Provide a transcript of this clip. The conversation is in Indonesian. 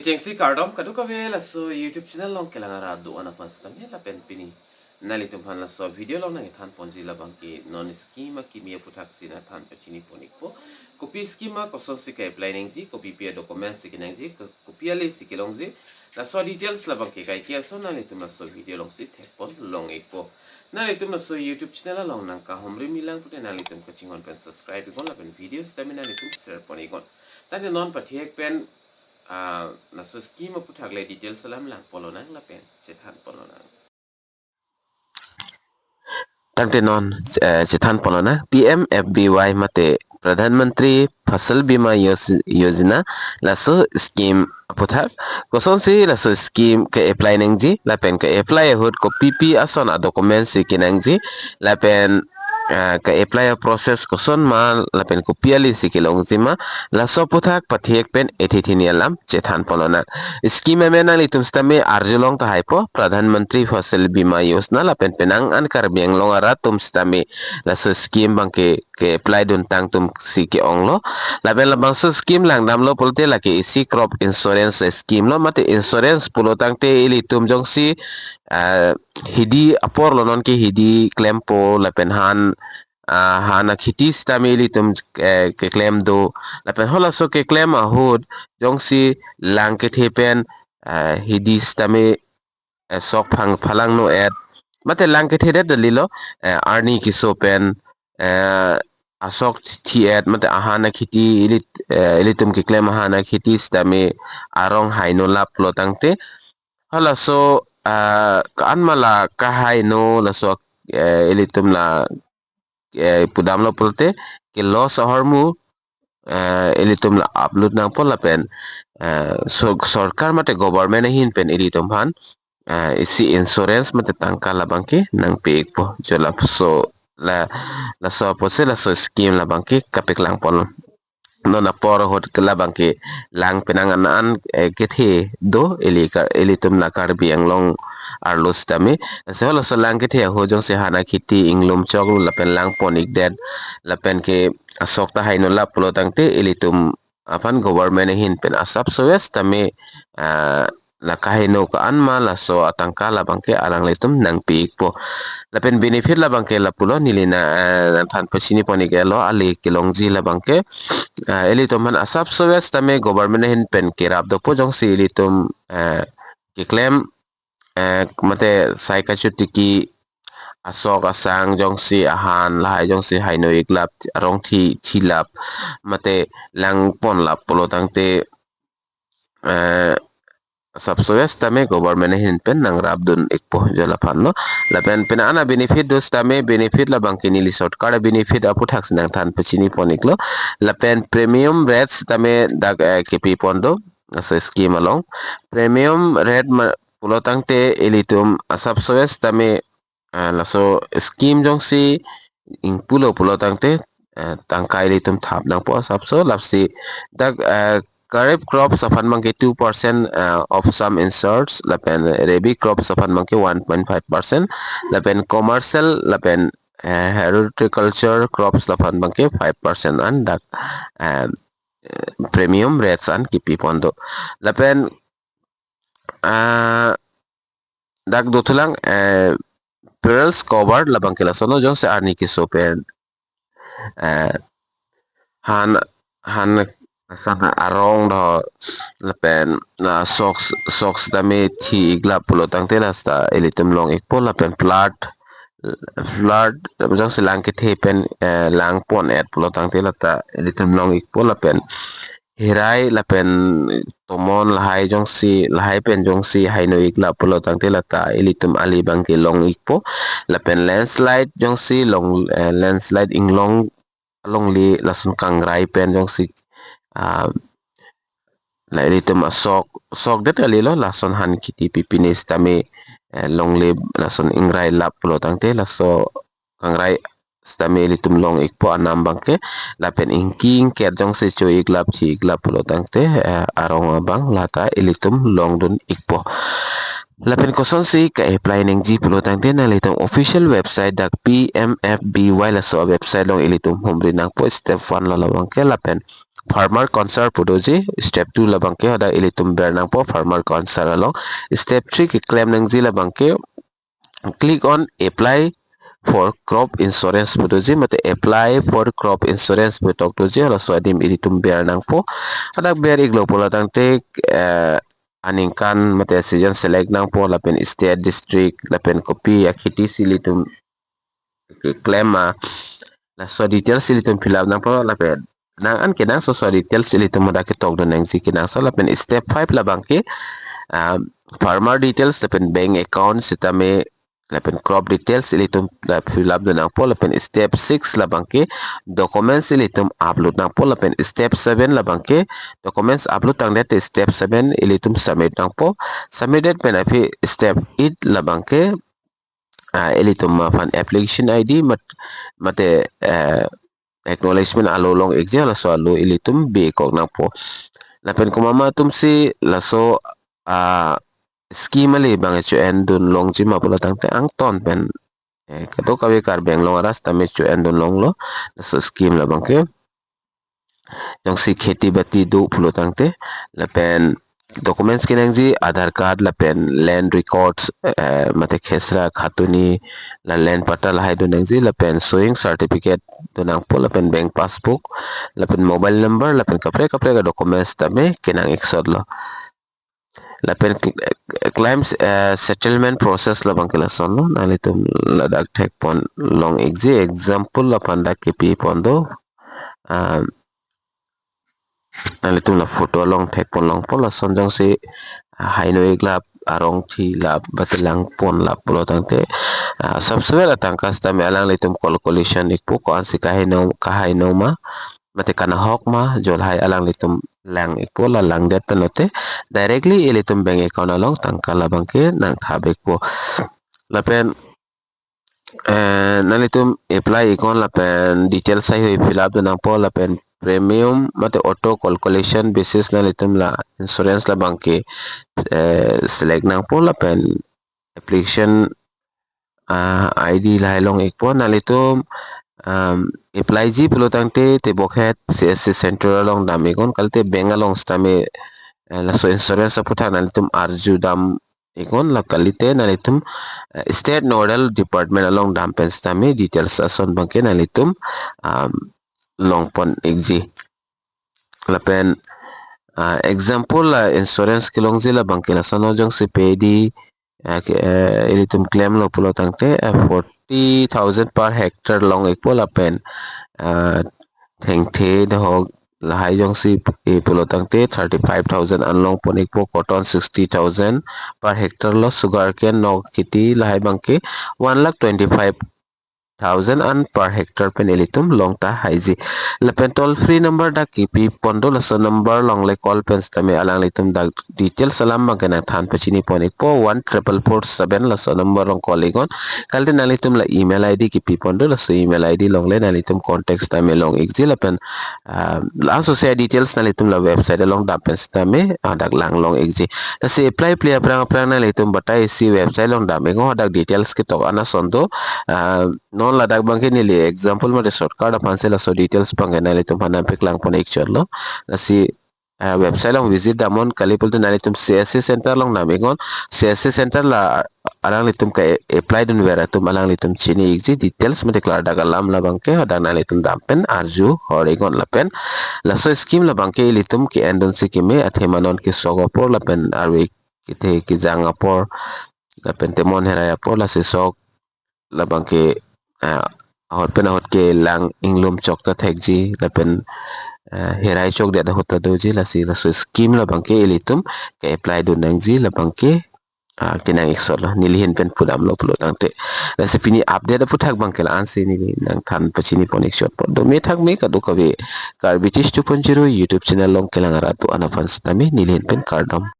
Jengsi kardom kaduka vela so YouTube channel long kelanga radu anak pastam ya lapen pini nali tumhan la so video long nang than ponji la bangki non schema kimia puthak sina than pachini ponikpo kopi schema koson sika apply nang ji kopi pia document sikinang ji kopi ali sikilong ji la so details la bangki kai kia so nali tumla so video long si thepon long ekpo nali tumla so YouTube channel long nang ka homri milang pute nali tum ko chingon pen subscribe ikon la pen videos tami nali tum share ponikon tani non pathiek pen na so schema puthak le details salam lang polonang la pen chethan polonang tangte non chethan polona PMFBY mate प्रधानमंत्री फसल बीमा योजना lasso scheme पुथार कोसन से lasso scheme के अप्लाई नंगजी लापेन के अप्लाई होत को पीपी आसन डॉक्यूमेंट से के नंगजी लापेन के अप्लाई प्रोसेस कोसन मा लापेन को पियाली से के लंगजी मा लासो पुथार पथियक पेन एथिथिनियलाम चेथान पलोना स्कीम में ना लितुम स्टमे आर्जुलोंग तो हाइपो प्रधानमंत्री फसल बीमा योजना लापेन पेनांग अनकर बेंगलोंग आरा तुम स्टमे लासो स्कीम बंके के अप्लाई दुन तांग तुम si ke onglo laben labang so scheme lang namlo polte la ke isi crop insurance scheme lo mate insurance pulo tangte ili tum jong si hidi apor lo non ke hidi claim po lapen hana khiti stamili tum ke claim do lapen hola so ke claim a hod jong si lang ke thepen hidi stame sok phalang no ad mate lang ke thede dalilo arni ki so pen asok thiet mate ahana khiti ilitum ki claim ahana khiti stame arong haino lap lo tangte hala so kan mala ka haino la so ilitum la pudam lo polte ke lo sahar mu ilitum la upload nang pol pen so sarkar mate government hin pen ilitum han isi insurance mate tangka la bangke nang pek po jola so la so pose la so scheme la bangke kapek lang pol no na por hot kala bangke lang penangan an kethe do eli tum la kar biang long arlos tame se hola so lang kethe ho jong se hana khiti inglum chok la pen lang ponik dead la pen ke asok ta haino la pulo tangte eli tum apan government hin pen asap so west tame la kahino ka anma la so atangka la bangke alang letum nang pik po la pen benefit la bangke la pulo nilina than pasini poni gelo ali kilongji la bangke eli to man asap so west tame government hin pen kirap do po jong si eli tum ki claim mate saika chutiki asok asang jong si ahan lai jong si haino iklap arong thi lap mate lang pon lap pulo tangte subsoyas tame government hin pen nang rabdun ekpo jala panno la pen pen ana benefit dos tame benefit la bangkini li short card benefit apu tax nang than pachini poniklo la pen premium rates tame dag kepi pondo so scheme along premium rate pulo tangte elitum subsoyas tame la so scheme jong si ing pulo tangte tangkai elitum thap nang po subso lapsi dag Kharif crops often monkey 2% of some inserts. Lapen rabi crops often monkey 1.5%. Lapen commercial lapen horticulture crops often monkey 5% and that premium rates and kipi pondo. Lapen dak dotulang perils covered labang kilasono jong se arni kisopen han sana arong do lapen na socks dami thi igla pulo tangte lasta elitum long ekpo lapen flood jong silang ke thepen lang pon et pulo tangte lata elitum long ekpo lapen hirai lapen tomon lahai jong si lahai pen jong si haino igla pulo tangte lata elitum ali bangke long ekpo lapen landslide jong si long landslide inglong long li lasun kangrai pen jong si la elitum sok det alilo lason han kiti pipinis tame long lib lason ingrai lap pulo tangte laso kangrai stame elitum long ikpo anam bangke lapen ingking ket jong se choi iglap chi iglap pulo tangte arong abang lata elitum long dun ikpo lapen koson si ka apply neng ji pulo tangte na elitum official website dak PMFBY laso website long elitum humri nang po step 1 lalawang ke lapen farmer concern pudoji step 2 labangke hoda ilitum bernang po farmer concern along step 3 ki claim nangji labangke click on apply for crop insurance pudoji mate apply for crop insurance putok toji hola swadim ilitum bernang po hoda ber iglo pola tangte aningkan mate season select nang po lapen state district lapen kopi akiti silitum claim la so details silitum fill up nang po lapen nang an kinang so details silitum moda ke tok don nang si kinang so lapen step 5 labang ke farmer details lapen bank account sitame lapen crop details silitum fill up don nang po lapen step 6 labang ke documents silitum upload nang po lapen step 7 labang ke documents upload tang det step 7 ilitum submit nang po submitted pen api step 8 labang ke ilitum fan application ID mate acknowledgement alolong exia laso alo ilitum be kok nang po lapen kumama tum si laso scheme ali bang chu endun long chi ma pula tang te ang ton pen kato kawe kar beng long aras tame chu endun long lo laso scheme la bang ke jong si kheti bati do pulo tang te lapen documents kinang ji aadhar card lapen land records mate khesra khatuni la land pata la haidu nang ji lapen sowing certificate donang po lapen bank passbook lapen mobile number lapen kapre ka documents tame kinang exod lo lapen claims settlement process labang kila son lo nalitum ladak tek pon long example lapan dak kepi pondo nalitum la photo long tek pon long pon la son jong si haino iglap arong thi lap batelang pon lap pulo tangte subscribe atang custom alang litum calculation ikpo ko ansi kahaino ma mate kana hok ma jol hai alang litum lang ikpo la lang det penote directly ilitum bank account along tangka labang ke nang thabek po lapen nalitum apply ikon lapen details sai hoi fill up nang po lapen premium mate auto calculation basis nalitum la insurance labang ke select nang po lapen application ID lailong ikpo nalitum apply ji pelotang te bokhet CSC center along damigon kalte bank along stame la so insurance puta nalitum arju dam ikon la kalite nalitum state nodal department along dam pen stame details ason bangke nalitum longpon exi lapen example insurance kilongzi la bangke la sono jong si pedi ilitum claim lo pulo tangte 40,000 per hectare long ekpo lapen thengthe the hog lahai jong si pulo tangte 35,000 anlong pon ekpo cotton 60,000 per hectare lo sugar cane no kiti lahai bangke 1,25,000 an per hectare pen ilitum long ta haiji lapen toll free number da kipi pondo la so number long le call pen stame alang litum da details salam magana than pachini pon ekpo 14447 la so number long call igon kalte nalitum la email id kipi pondo la so email id long le nalitum contact stame long exi lapen la so share details nalitum la website long da pen stame dak lang long exi ta se apply play aprang nalitum batai si website long da me go dak details ki to ana sondo non ladak bangke nili example mate shortcut apan se la so details pang nali tum hana pek lang pon ek lo si website long visit damon kalipul tu nali tum CSC center long namigon CSC center la alang litum ka apply dun vera tum alang litum chini exi details mate klar daga lam la bangke hoda nali tum dampen arju horegon lapen la so scheme la bangke litum ki endon sikime athemanon ki sogopor lapen arwe kite ki jangapor lapen temon heraya por la se sok labang ke hot ke lang inglum chok ta thekji lapen herai chok de hota doji la si la so scheme labang ke ilitum ke apply do nangji labang ke kinang iksol nilihin pen pudam lo pulo tangte la se pini update puthak bang ke la ansi ni nang than pachini pon shot po do me thak me ka do kabe kar british 2.0 youtube channel long kelang aratu anafan stami nilihin pen kardom